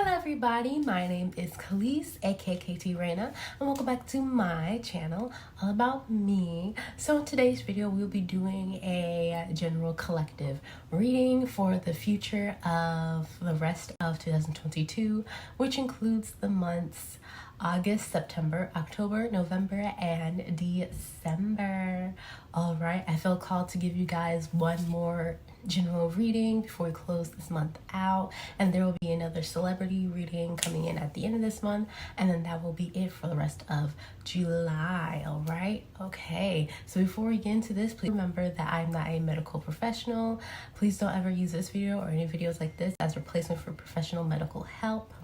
Hello everybody, my name is Khalees, aka Raina, and welcome back to my channel, all about me. So in today's video, we'll be doing a general collective reading for the future of the rest of 2022, which includes the months August, September, October, November, and December. All right, I feel called to give you guys one more general reading before we close this month out, and there will be another celebrity reading coming in at the end of this month, and then that will be it for the rest of July. All right, okay, so before we get into this, please remember that I'm not a medical professional. Please don't ever use this video or any videos like this as replacement for professional medical help.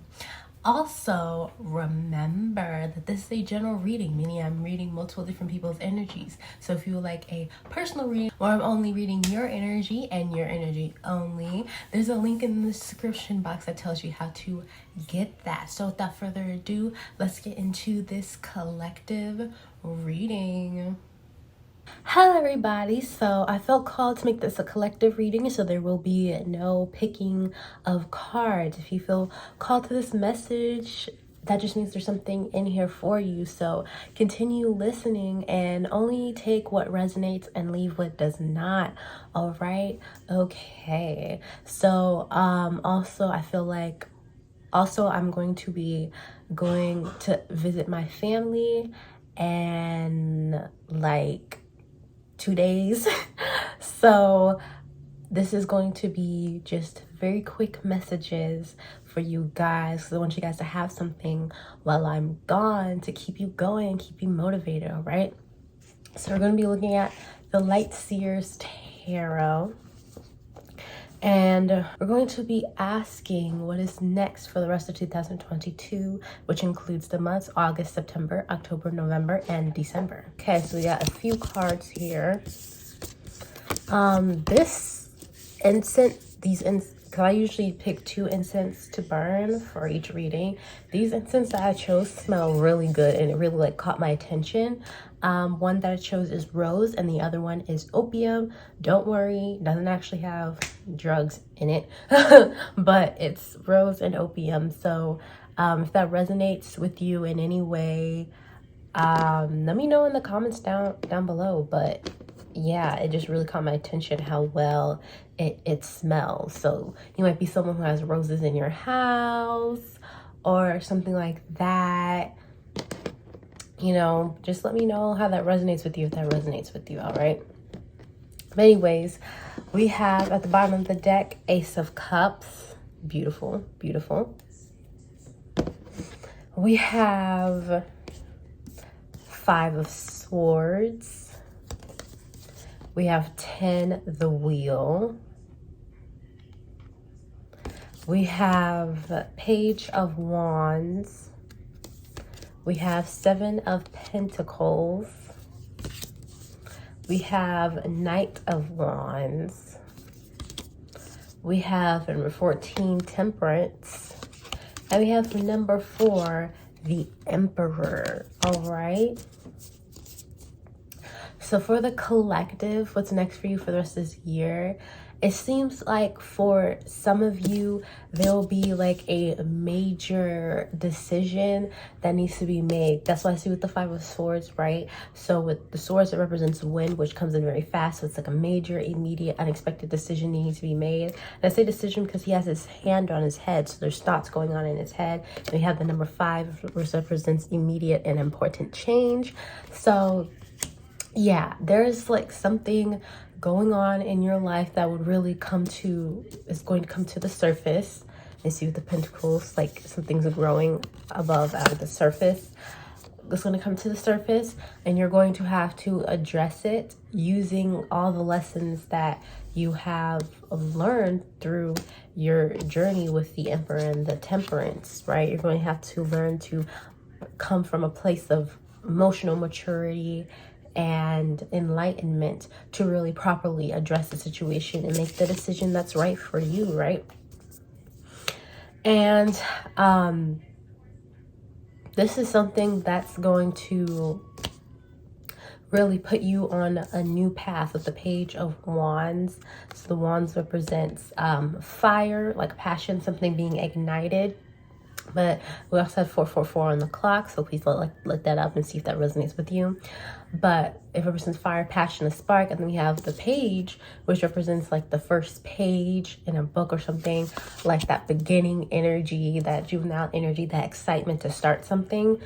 Also, remember that this is a general reading, meaning I'm reading multiple different people's energies. So if you would like a personal reading where I'm only reading your energy and your energy only, there's a link in the description box that tells you how to get that. So without further ado, let's get into this collective reading. Hello everybody, so I felt called to make this a collective reading, so there will be no picking of cards. If you feel called to this message, that just means there's something in here for you, so continue listening and only take what resonates and leave what does not. All right, okay, so also I feel like I'm going to be going to visit my family and like 2 days. So this is going to be just very quick messages for you guys, because I want you guys to have something while I'm gone to keep you going, keep you motivated. All right, so we're going to be looking at the Light Seers Tarot, and we're going to be asking what is next for the rest of 2022, which includes the months August, September, October, November, and December. Okay, so we got a few cards here. This incense, because I usually pick 2 incense to burn for each reading. These incense that I chose smell really good, and it really like caught my attention. One that I chose is rose, and the other one is opium. Don't worry, doesn't actually have drugs in it, but it's rose and opium. So if that resonates with you in any way, let me know in the comments down below. But yeah, it just really caught my attention how well it smells. So you might be someone who has roses in your house or something like that. You know, just let me know how that resonates with you, if that resonates with you. All right, but anyways, we have at the bottom of the deck Ace of Cups. Beautiful, beautiful. We have 5 of Swords. We have 10, the Wheel. We have Page of Wands. We have 7 of Pentacles. We have Knight of Wands. We have number 14, Temperance. And we have number 4, the Emperor. All right. So for the collective, what's next for you for the rest of this year? It seems like for some of you, there'll be like a major decision that needs to be made. That's why I see with the 5 of Swords, right? So with the swords, it represents wind, which comes in very fast. So it's like a major, immediate, unexpected decision needing to be made. And I say decision because he has his hand on his head. So there's thoughts going on in his head. And we have the number 5, which represents immediate and important change. So yeah, there's like something going on in your life that would really is going to come to the surface. And see with the Pentacles, like some things are growing above out of the surface. It's going to come to the surface, and you're going to have to address it using all the lessons that you have learned through your journey with the Emperor and the Temperance, right? You're going to have to learn to come from a place of emotional maturity and enlightenment to really properly address the situation and make the decision that's right for you, right? And this is something that's going to really put you on a new path with the Page of Wands. So the wands represents fire, like passion, something being ignited. But we also have 444 on the clock, so please look that up and see if that resonates with you. But it represents fire, passion, a spark. And then we have the page, which represents like the first page in a book or something, like that beginning energy, that juvenile energy, that excitement to start something.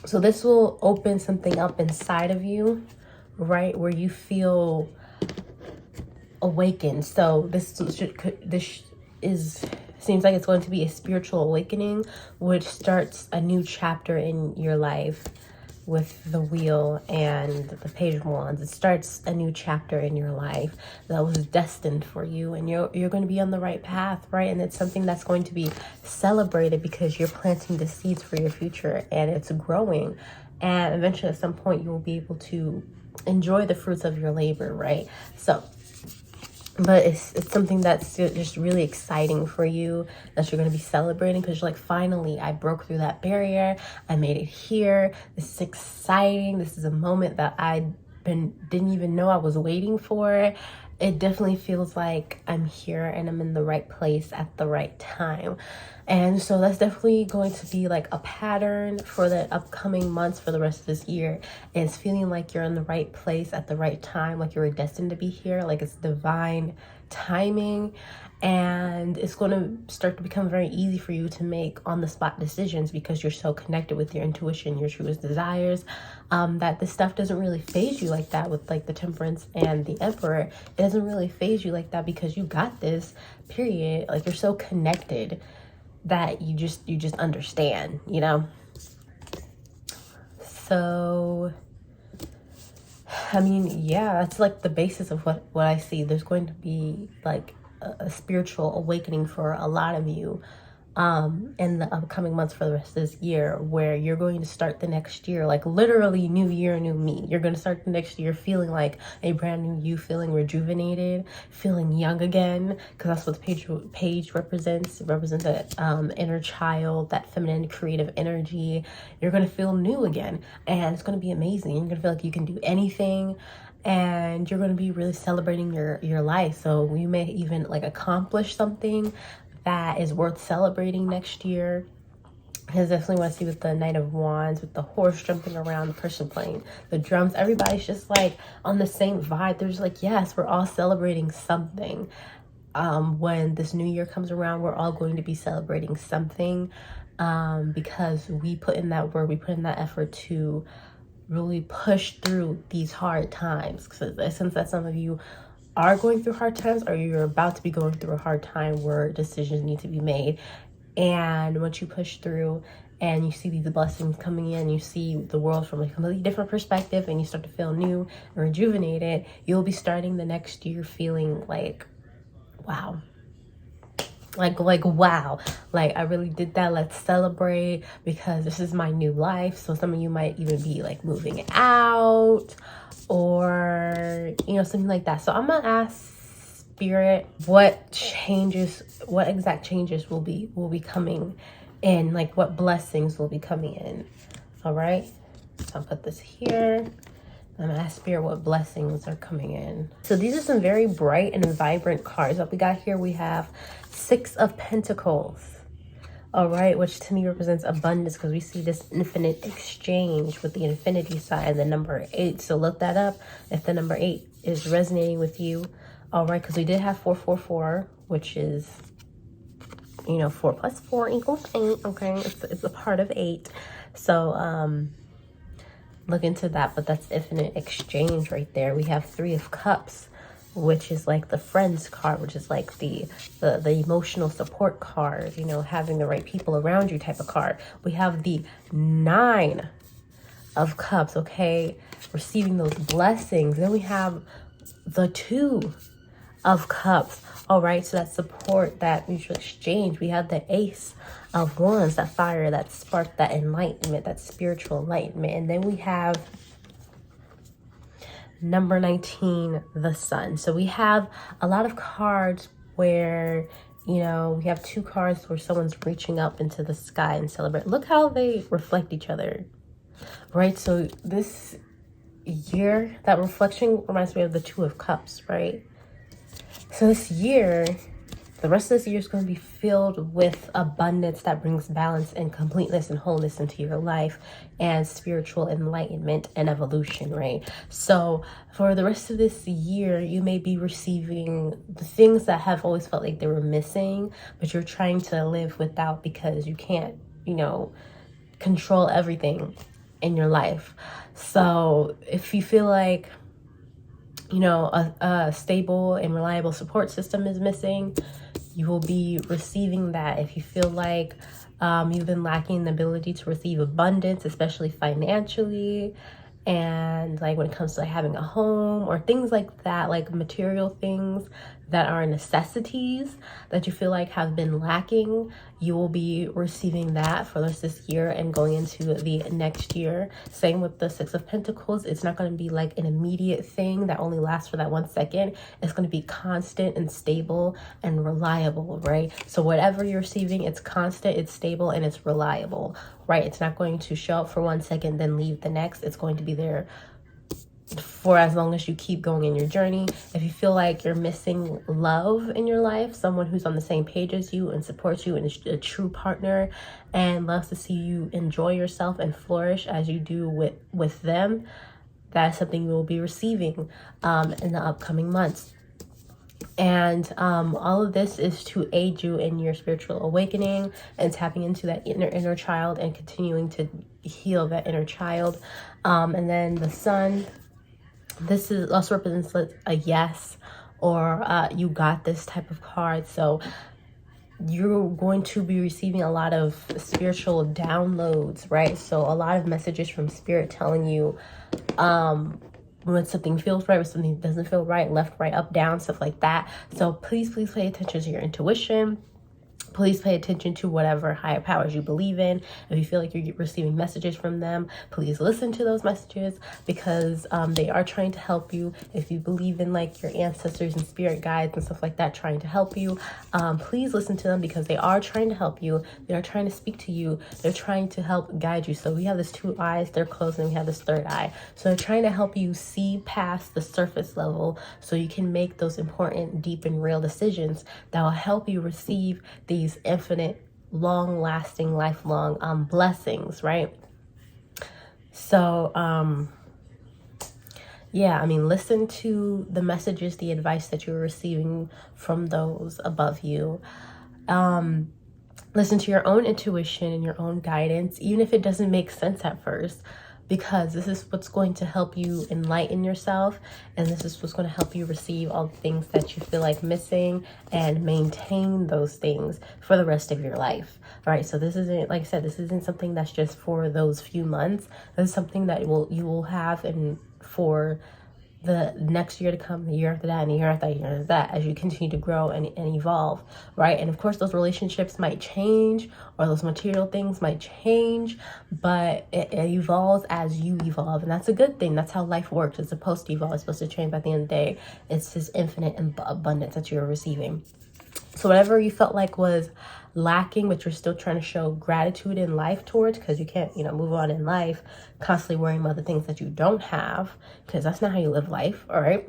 So this will open something up inside of you, right, where you feel awakened. So this seems like it's going to be a spiritual awakening, which starts a new chapter in your life with the wheel and the page of wands. It starts a new chapter in your life that was destined for you, and you're going to be on the right path, right? And it's something that's going to be celebrated because you're planting the seeds for your future, and it's growing, and eventually at some point you will be able to enjoy the fruits of your labor, right? So but it's something that's just really exciting for you, that you're going to be celebrating, because you're like, finally, I broke through that barrier. I made it here. This is exciting. This is a moment that I didn't even know I was waiting for. It definitely feels like I'm here and I'm in the right place at the right time. And so that's definitely going to be like a pattern for the upcoming months, for the rest of this year, is feeling like you're in the right place at the right time, like you're destined to be here, like it's divine timing. And it's going to start to become very easy for you to make on-the-spot decisions because you're so connected with your intuition, your truest desires, that this stuff doesn't really phase you like that with like the Temperance and the Emperor. It doesn't really phase you like that because you got this, period. Like you're so connected that you just understand, you know? So, I mean, yeah, that's like the basis of what I see. There's going to be like a spiritual awakening for a lot of you in the upcoming months for the rest of this year, where you're going to start the next year, like literally new year, new me. You're going to start the next year feeling like a brand new you, feeling rejuvenated, feeling young again, because that's what the page represents. It represents that inner child, that feminine creative energy. You're going to feel new again, and it's going to be amazing. You're going to feel like you can do anything, and you're going to be really celebrating your life. So you may even like accomplish something that is worth celebrating next year. Because definitely what I see with the Knight of Wands, with the horse jumping around, the person playing the drums, everybody's just like on the same vibe. They're just like, yes, we're all celebrating something. When this new year comes around, we're all going to be celebrating something, because we put in that work, we put in that effort to really push through these hard times. Because I sense that some of you are going through hard times, or you're about to be going through a hard time where decisions need to be made. And once you push through and you see these blessings coming in, you see the world from a completely different perspective, and you start to feel new and rejuvenated, you'll be starting the next year feeling like, wow. Like wow, like I really did that. Let's celebrate, because this is my new life. So some of you might even be like moving out, or you know, something like that. So I'm gonna ask Spirit what exact changes will be coming in, like what blessings will be coming in. All right, so I'll put this here. I'm gonna ask Spirit what blessings are coming in. So these are some very bright and vibrant cards. What we got here, we have 6 of Pentacles. All right, which to me represents abundance, because we see this infinite exchange with the infinity side and the number 8. So look that up if the number 8 is resonating with you. All right, because we did have 444, which is, you know, 4 plus 4 equals 8. Okay, it's a part of 8. So look into that, but that's infinite exchange right there. We have 3 of Cups, which is like the friends card, which is like the emotional support card, you know, having the right people around you type of card. We have the 9 of Cups, okay, receiving those blessings. Then we have the 2 of Cups. All right, so that support, that mutual exchange. We have the Ace of Wands, that fire, that spark, that enlightenment, that spiritual enlightenment. And then we have number 19, the Sun. So we have a lot of cards where, you know, we have 2 cards where someone's reaching up into the sky and celebrate. Look how they reflect each other, right? So this year, that reflection reminds me of the 2 of Cups, right? So this year, The rest of this year is going to be filled with abundance that brings balance and completeness and wholeness into your life, and spiritual enlightenment and evolution, right? So for the rest of this year, you may be receiving the things that have always felt like they were missing, but you're trying to live without because you can't, control everything in your life. So if you feel like, a stable and reliable support system is missing, you will be receiving that. If you feel like you've been lacking the ability to receive abundance, especially financially, and like when it comes to like having a home or things like that, like material things that are necessities that you feel like have been lacking, you will be receiving that for this year and going into the next year. Same with the Six of Pentacles. It's not going to be like an immediate thing that only lasts for that 1 second. It's going to be constant and stable and reliable, right? So whatever you're receiving, it's constant, it's stable, and it's reliable, right? It's not going to show up for 1 second, then leave the next. It's going to be there for as long as you keep going in your journey. If you feel like you're missing love in your life, someone who's on the same page as you and supports you and is a true partner and loves to see you enjoy yourself and flourish as you do with them, that's something you will be receiving in the upcoming months. And all of this is to aid you in your spiritual awakening and tapping into that inner child and continuing to heal that inner child. And then the sun, this is also represents a yes, or you got this type of card. So you're going to be receiving a lot of spiritual downloads, right? So a lot of messages from spirit telling you when something feels right, when something doesn't feel right, left, right, up, down, stuff like that. So please pay attention to your intuition. Please pay attention to whatever higher powers you believe in. If you feel like you're receiving messages from them, please listen to those messages, because they are trying to help you. If you believe in like your ancestors and spirit guides and stuff like that trying to help you, please listen to them, because they are trying to help you. They are trying to speak to you. They're trying to help guide you. So we have this 2 eyes, they're closed, and we have this 3rd eye. So they're trying to help you see past the surface level so you can make those important, deep, and real decisions that will help you receive these infinite, long-lasting, lifelong blessings, right? So yeah, I mean, listen to the messages, the advice that you're receiving from those above you. Listen to your own intuition and your own guidance, even if it doesn't make sense at first, because this is what's going to help you enlighten yourself, and this is what's going to help you receive all the things that you feel like missing and maintain those things for the rest of your life. All right, so this isn't, like I said, this isn't something that's just for those few months. This is something that you will have and for the next year to come, the year after that, and the year after that, year after that, as you continue to grow and evolve, right? And of course, those relationships might change, or those material things might change, but it evolves as you evolve, and that's a good thing. That's how life works. It's supposed to evolve. It's supposed to change. By the end of the day, it's this infinite abundance that you're receiving. So whatever you felt like was lacking, but you're still trying to show gratitude in life towards, because you can't, move on in life constantly worrying about the things that you don't have, because that's not how you live life, all right?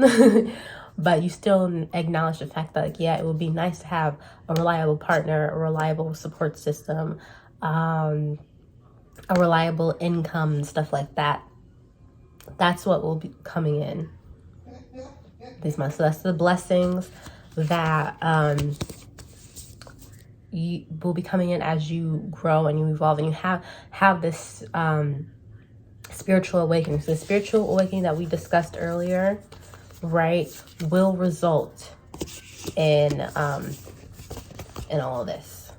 But you still acknowledge the fact that, like, yeah, it would be nice to have a reliable partner, a reliable support system, a reliable income, stuff like that. That's what will be coming in these months. So that's the blessings that you will be coming in as you grow and you evolve, and you have this spiritual awakening. So the spiritual awakening that we discussed earlier, right, will result in all of this.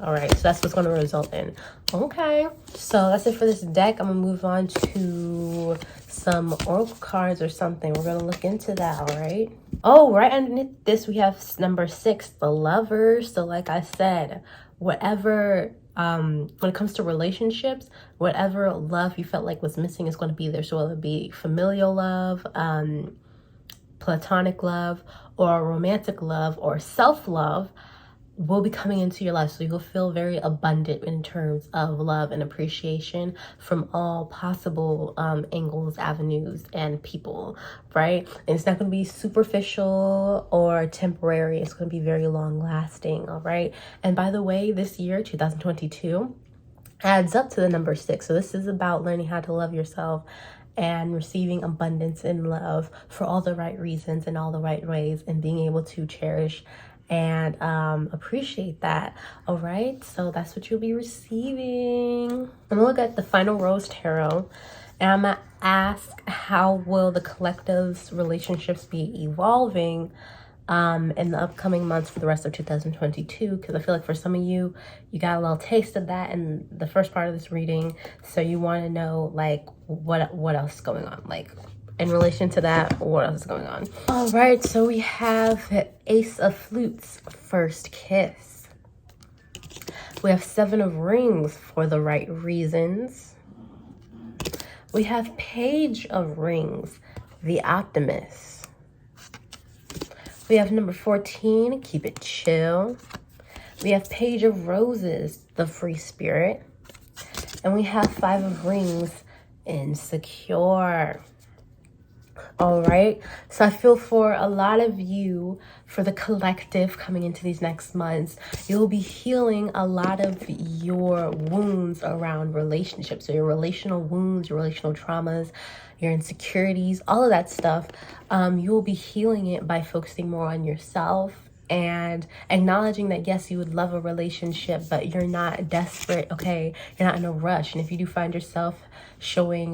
All right, so that's what's going to result in. Okay, so that's it for this deck. I'm gonna move on to some oracle cards or something. We're gonna look into that. All right. Oh, right underneath this we have number 6, the Lovers. So like I said, whatever when it comes to relationships, whatever love you felt like was missing is going to be there. So whether it be familial love, platonic love, or romantic love, or self-love, will be coming into your life. So you'll feel very abundant in terms of love and appreciation from all possible angles, avenues, and people, right? And it's not going to be superficial or temporary. It's going to be very long lasting, all right? And by the way, this year, 2022, adds up to the number 6. So this is about learning how to love yourself and receiving abundance in love for all the right reasons in all the right ways, and being able to cherish and appreciate that. All right, so that's what you'll be receiving. I'm gonna look at the final rose tarot, and I'm gonna ask, how will the collective's relationships be evolving in the upcoming months for the rest of 2022? Because I feel like for some of you, you got a little taste of that in the first part of this reading, so you want to know like what else is going on, like in relation to that, what else is going on. All right, so we have Ace of Flutes, first kiss. We have 7 of Rings, for the right reasons. We have Page of Rings, the Optimist. We have number 14, keep it chill. We have Page of Roses, the free spirit. And we have 5 of Rings, insecure. All right, so I feel for a lot of you, for the collective coming into these next months, you'll be healing a lot of your wounds around relationships. So your relational wounds, your relational traumas, your insecurities, all of that stuff, you'll be healing it by focusing more on yourself and acknowledging that, yes, you would love a relationship, but you're not desperate, okay? You're not in a rush. And if you do find yourself showing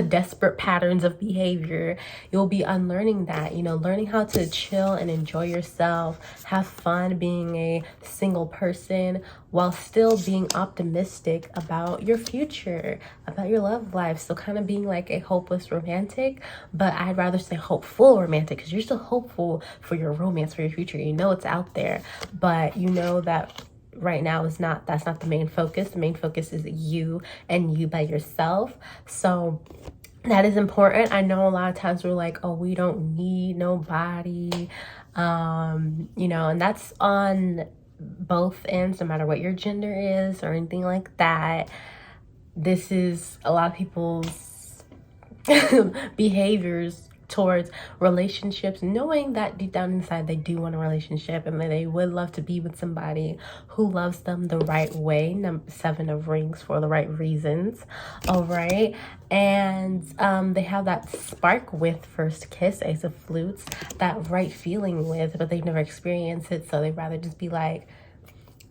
desperate patterns of behavior, you'll be unlearning that, you know, learning how to chill and enjoy yourself, have fun being a single person while still being optimistic about your future, about your love life. So kind of being like a hopeless romantic, but I'd rather say hopeful romantic, because you're still hopeful for your romance, for your future. You know it's out there, but you know that right now is not, that's not the main focus. The main focus is you and you by yourself. So that is important. I know a lot of times we're like, oh, we don't need nobody, you know, and that's on both ends, no matter what your gender is or anything like that. This is a lot of people's behaviors towards relationships, knowing that deep down inside they do want a relationship and that they would love to be with somebody who loves them the right way. Number 7 of Rings, for the right reasons. All right, and they have that spark with first kiss, Ace of Flutes, that right feeling with, but they've never experienced it, so they'd rather just be like,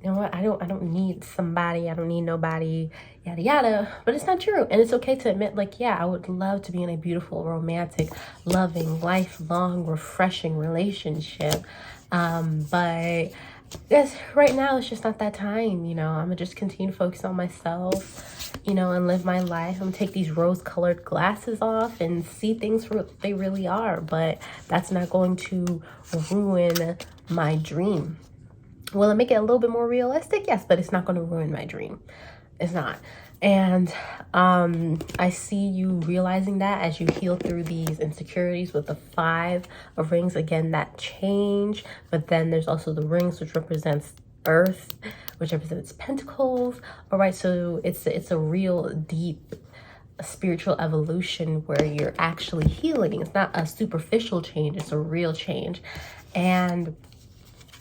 you know what, I don't need somebody, I don't need nobody, yada yada. But it's not true, and it's okay to admit, like, yeah, I would love to be in a beautiful, romantic, loving, lifelong, refreshing relationship, but yes, right now it's just not that time. You know, I'm gonna just continue to focus on myself, you know, and live my life. I'm gonna take these rose-colored glasses off and see things for what they really are, but that's not going to ruin my dream. Will it make it a little bit more realistic? Yes, but it's not going to ruin my dream. It's not. And I see you realizing that as you heal through these insecurities with the 5 of Rings. Again, that change. But then there's also the Rings, which represents Earth, which represents Pentacles. All right, so it's a real deep spiritual evolution where you're actually healing. It's not a superficial change. It's a real change. And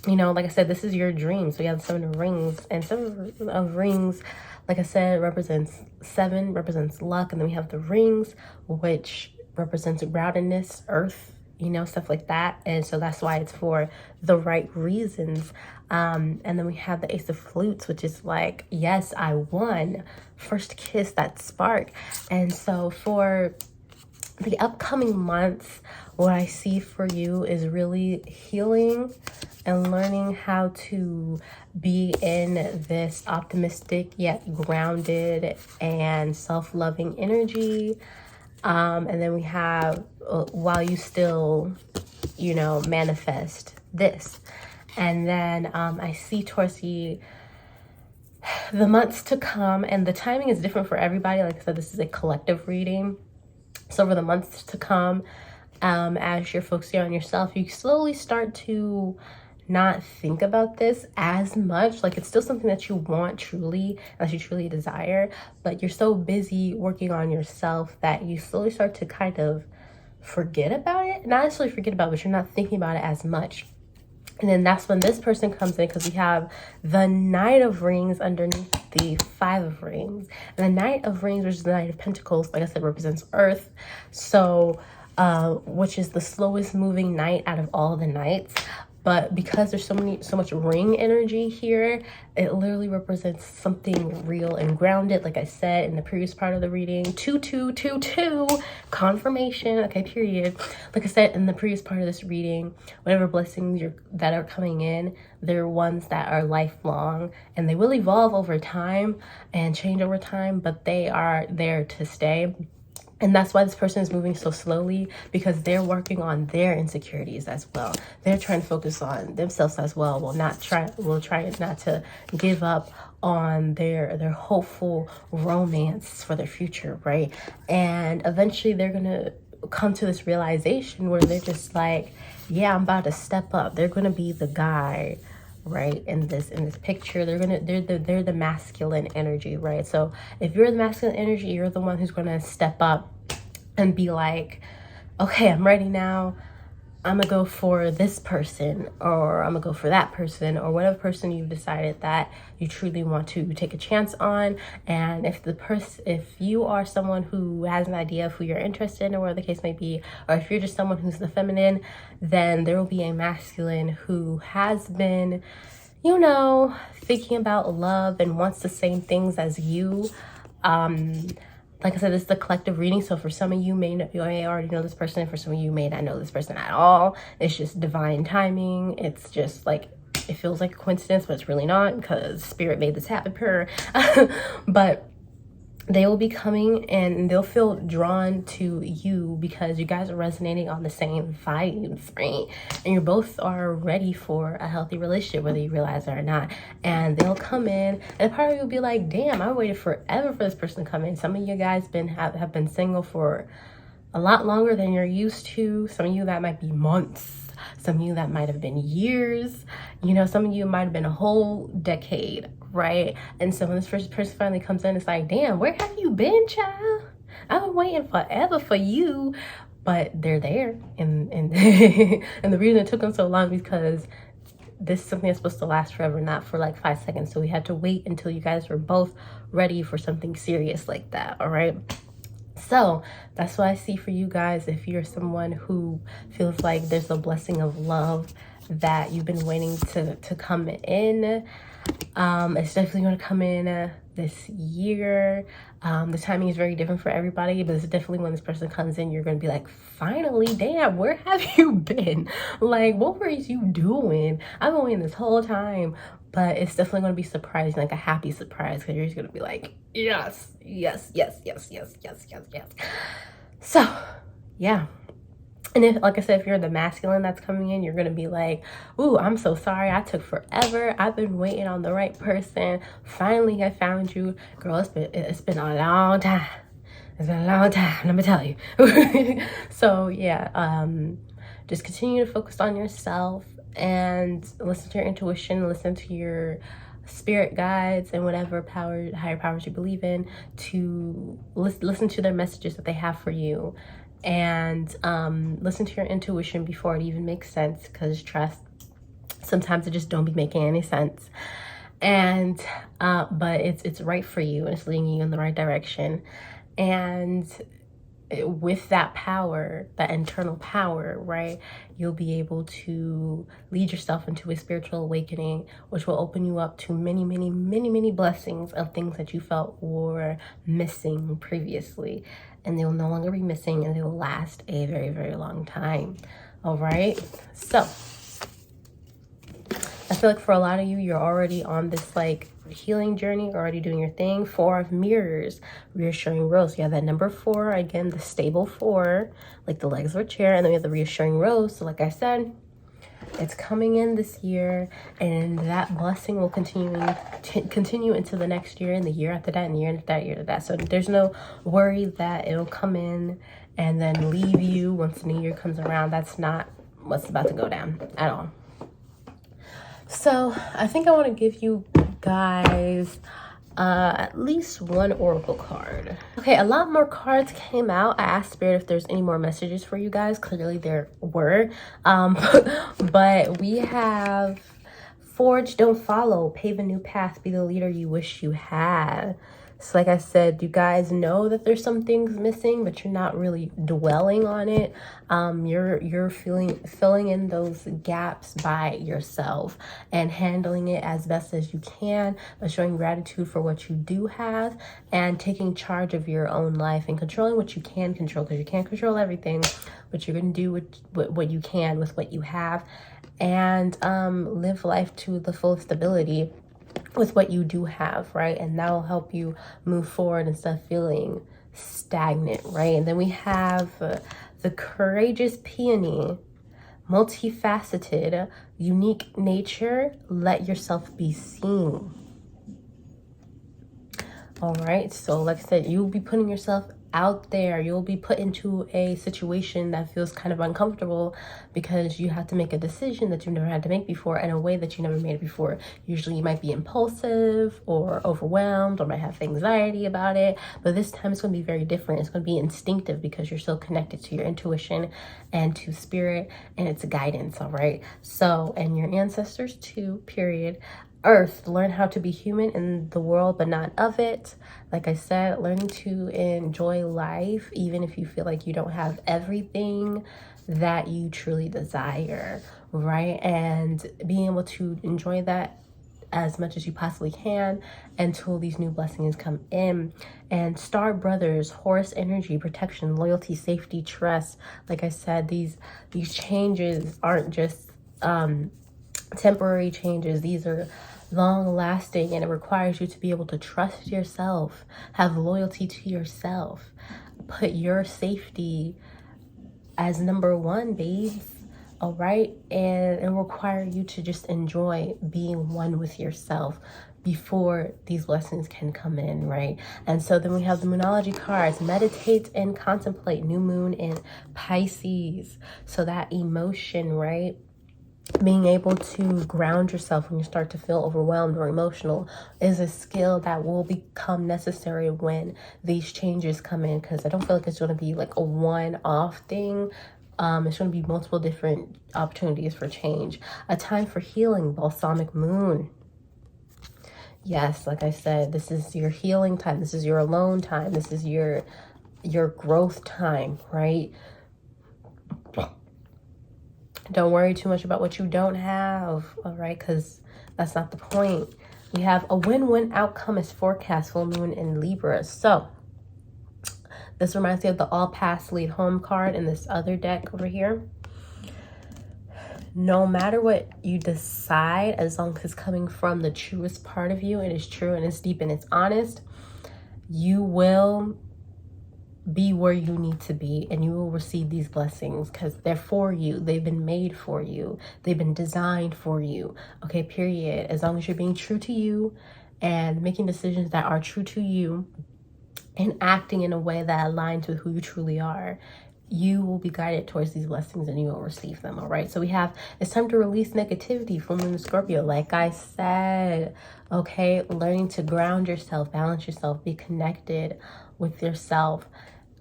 you know, like I said, this is your dream. So you have the 7 of Rings, and 7 of Rings, like I said, represents 7, represents luck. And then we have the Rings, which represents groundedness, earth, you know, stuff like that. And so that's why it's for the right reasons. And then we have the Ace of Flutes, which is like, yes, I won. First kiss, that spark. And so for the upcoming months, what I see for you is really healing and learning how to be in this optimistic yet grounded and self-loving energy. And then we have, while you still, you know, manifest this. And then I see towards the months to come, and the timing is different for everybody. Like I said, this is a collective reading. So for the months to come, as you're focusing on yourself, you slowly start to not think about this as much. Like, it's still something that you want truly, that you truly desire, but you're so busy working on yourself that you slowly start to kind of forget about it. Not necessarily forget about it, but you're not thinking about it as much. And then that's when this person comes in, because we have the Knight of Rings underneath the Five of Rings. And the Knight of Rings, which is the Knight of Pentacles, like I said, represents Earth. So, which is the slowest moving knight out of all the knights. But because there's so much ring energy here, it literally represents something real and grounded. Like I said in the previous part of the reading, 2222, confirmation. Okay, period. Like I said in the previous part of this reading, whatever blessings that are coming in, they're ones that are lifelong, and they will evolve over time and change over time, but they are there to stay. And that's why this person is moving so slowly, because they're working on their insecurities as well. They're trying to focus on themselves as well. Will try not to give up on their hopeful romance for their future, right? And eventually they're gonna come to this realization where they're just like, yeah, I'm about to step up. They're gonna be the guy, right? In this picture, they're the masculine energy, right? So if you're the masculine energy, you're the one who's gonna step up and be like, okay, I'm ready now. I'm gonna go for this person, or I'm gonna go for that person, or whatever person you've decided that you truly want to take a chance on. And if you are someone who has an idea of who you're interested in, or whatever the case may be, or if you're just someone who's the feminine, then there will be a masculine who has been, you know, thinking about love and wants the same things as you. Like I said, this is the collective reading. So for some of you, you may already know this person. For some of you may not know this person at all. It's just divine timing. It's just like, it feels like a coincidence, but it's really not, because spirit made this happen. But they will be coming and they'll feel drawn to you because you guys are resonating on the same vibes, right? And you both are ready for a healthy relationship, whether you realize it or not. And they'll come in, and part of you will be like, damn, I waited forever for this person to come in. Some of you guys have been single for a lot longer than you're used to. Some of you, that might be months. Some of you, that might have been years. You know, some of you might have been a whole decade, right? And so when this first person finally comes in, it's like, damn, where have you been, child? I've been waiting forever for you. But they're there. And and the reason it took them so long is because this is something that's supposed to last forever, not for like 5 seconds. So we had to wait until you guys were both ready for something serious like that, all right? So that's what I see for you guys. If you're someone who feels like there's a blessing of love that you've been waiting to come in, it's definitely going to come in this year. The timing is very different for everybody, but it's definitely when this person comes in, you're going to be like, finally, damn, where have you been? Like, what were you doing? I've been waiting this whole time. But it's definitely going to be surprising, like a happy surprise, because you're just going to be like, yes, yes, yes, yes, yes, yes, yes, yes. So, yeah. And if, like I said, if you're the masculine that's coming in, you're going to be like, ooh, I'm so sorry. I took forever. I've been waiting on the right person. Finally, I found you. Girl, it's been a long time. It's been a long time, let me tell you. So, yeah, just continue to focus on yourself and listen to your intuition, listen to your spirit guides and whatever higher powers you believe in, to listen to their messages that they have for you. And listen to your intuition before it even makes sense, because trust, sometimes it just don't be making any sense. And but it's right for you, and it's leading you in the right direction. And with that power, that internal power, right, you'll be able to lead yourself into a spiritual awakening, which will open you up to many, many, many, many blessings of things that you felt were missing previously. And they will no longer be missing, and they will last a very, very long time. All right. So I feel like for a lot of you, you're already on this like healing journey, already doing your thing. 4 of Mirrors, reassuring rose. You have that number 4, again, the stable 4, like the legs of a chair. And then we have the reassuring rose. So like I said, it's coming in this year, and that blessing will continue into the next year, and the year after that, and the year after that. So there's no worry that it'll come in and then leave you once the new year comes around. That's not what's about to go down at all. So I think I want to give you guys at least one oracle card. Okay, a lot more cards came out. I asked Spirit if there's any more messages for you guys. Clearly there were. But we have forge, don't follow, pave a new path, be the leader you wish you had. So like I said, you guys know that there's some things missing, but you're not really dwelling on it. You're filling in those gaps by yourself and handling it as best as you can, but showing gratitude for what you do have and taking charge of your own life and controlling what you can control, because you can't control everything, but you're going to do what you can with what you have, and live life to the fullest ability with what you do have, right? And that will help you move forward instead of feeling stagnant, right? And then we have the courageous peony, multifaceted, unique nature, let yourself be seen. All right, so like I said, you'll be putting yourself out there. You'll be put into a situation that feels kind of uncomfortable because you have to make a decision that you've never had to make before in a way that you never made before. Usually you might be impulsive or overwhelmed or might have anxiety about it, but this time it's going to be very different. It's going to be instinctive because you're so connected to your intuition and to spirit and its guidance. All right, so, and your ancestors too, period. Earth, learn how to be human in the world but not of it. Like I said, learning to enjoy life even if you feel like you don't have everything that you truly desire, right? And being able to enjoy that as much as you possibly can until these new blessings come in. And star brothers, Horus energy, protection, loyalty, safety, trust. Like I said, these changes aren't just temporary changes. These are long lasting, and it requires you to be able to trust yourself, have loyalty to yourself, put your safety as number one, babes. All right, and it require you to just enjoy being one with yourself before these blessings can come in, right? And so then we have the Moonology cards. Meditate and contemplate, new moon in Pisces. So that emotion, right? Being able to ground yourself when you start to feel overwhelmed or emotional is a skill that will become necessary when these changes come in, because I don't feel like it's going to be like a one-off thing. It's going to be multiple different opportunities for change. A time for healing, balsamic moon. Yes, like I said, this is your healing time. This is your alone time. This is your growth time, right? Don't worry too much about what you don't have, all right? Because that's not the point. We have a win-win outcome is forecast, full moon in Libra. So this reminds me of the all past lead home card in this other deck over here. No matter what you decide, as long as it's coming from the truest part of you, and it's true and it's deep and it's honest, you will be where you need to be, and you will receive these blessings because they're for you. They've been made for you. They've been designed for you. Okay, period. As long as you're being true to you and making decisions that are true to you and acting in a way that aligns with who you truly are, you will be guided towards these blessings and you will receive them. All right, so we have, it's time to release negativity from the Scorpio. Like I said, okay, learning to ground yourself, balance yourself, be connected with yourself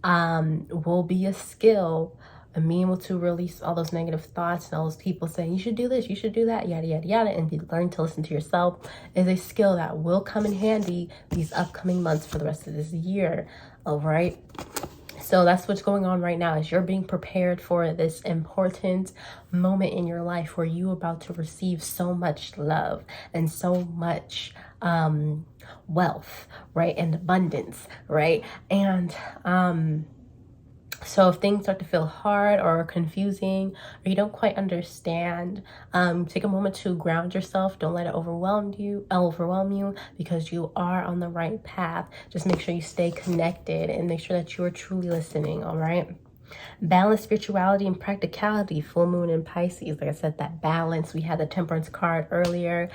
will be a skill. And being able to release all those negative thoughts and all those people saying you should do this, you should do that, yada yada yada, and learn to listen to yourself is a skill that will come in handy these upcoming months for the rest of this year. All right, so that's what's going on right now, is you're being prepared for this important moment in your life where you're about to receive so much love and so much wealth, right, and abundance, right? And so if things start to feel hard or confusing or you don't quite understand, take a moment to ground yourself. Don't let it overwhelm you because you are on the right path. Just make sure you stay connected and make sure that you are truly listening. All right, balance, spirituality and practicality, full moon in Pisces. Like I said, that balance. We had the Temperance card earlier.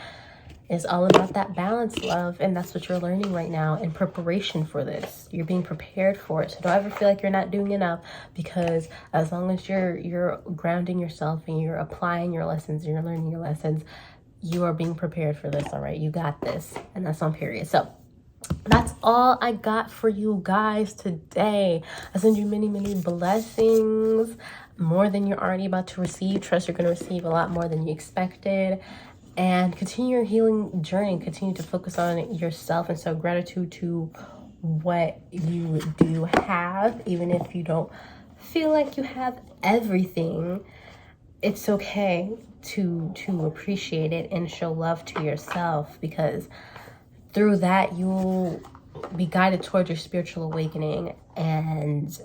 It's all about that balance, love, and that's what you're learning right now in preparation for this. You're being prepared for it. So don't ever feel like you're not doing enough, because as long as you're grounding yourself and you're applying your lessons and you're learning your lessons, you are being prepared for this, all right? You got this. And that's on period. So that's all I got for you guys today. I send you many, many blessings, more than you're already about to receive. Trust you're going to receive a lot more than you expected. And continue your healing journey. Continue to focus on yourself and show gratitude to what you do have, even if you don't feel like you have everything. It's okay to appreciate it and show love to yourself, because through that you'll be guided towards your spiritual awakening, and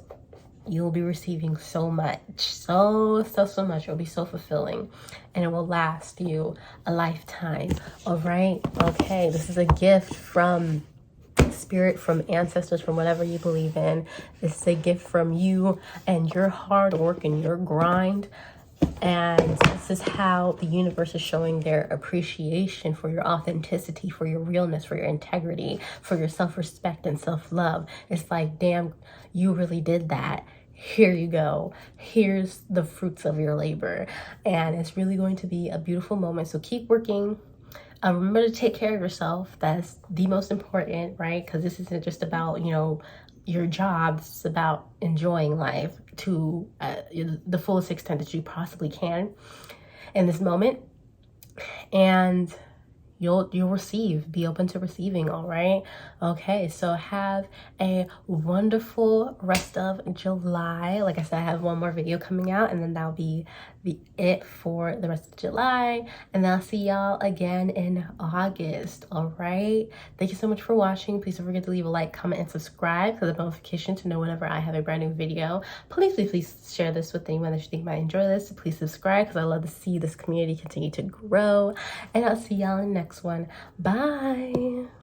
you'll be receiving so much, so much. It'll be so fulfilling, and it will last you a lifetime. All right, okay, this is a gift from spirit, from ancestors, from whatever you believe in. This is a gift from you and your hard work and your grind. And this is how the universe is showing their appreciation for your authenticity, for your realness, for your integrity, for your self-respect and self-love. It's like, damn, you really did that. Here you go. Here's the fruits of your labor. And it's really going to be a beautiful moment. So keep working. Remember to take care of yourself. That's the most important, right? Because this isn't just about, your job. It's about enjoying life to the fullest extent that you possibly can in this moment. And you'll receive. Be open to receiving, all right? Okay, so have a wonderful rest of July. Like I said, I have one more video coming out, and then that'll be it for the rest of July. And then I'll see y'all again in August, all right? Thank you so much for watching. Please don't forget to leave a like, comment, and subscribe for the notification to know whenever I have a brand new video. Please share this with anyone that you think might enjoy this. Please subscribe, because I love to see this community continue to grow. And I'll see y'all in the next one. Bye.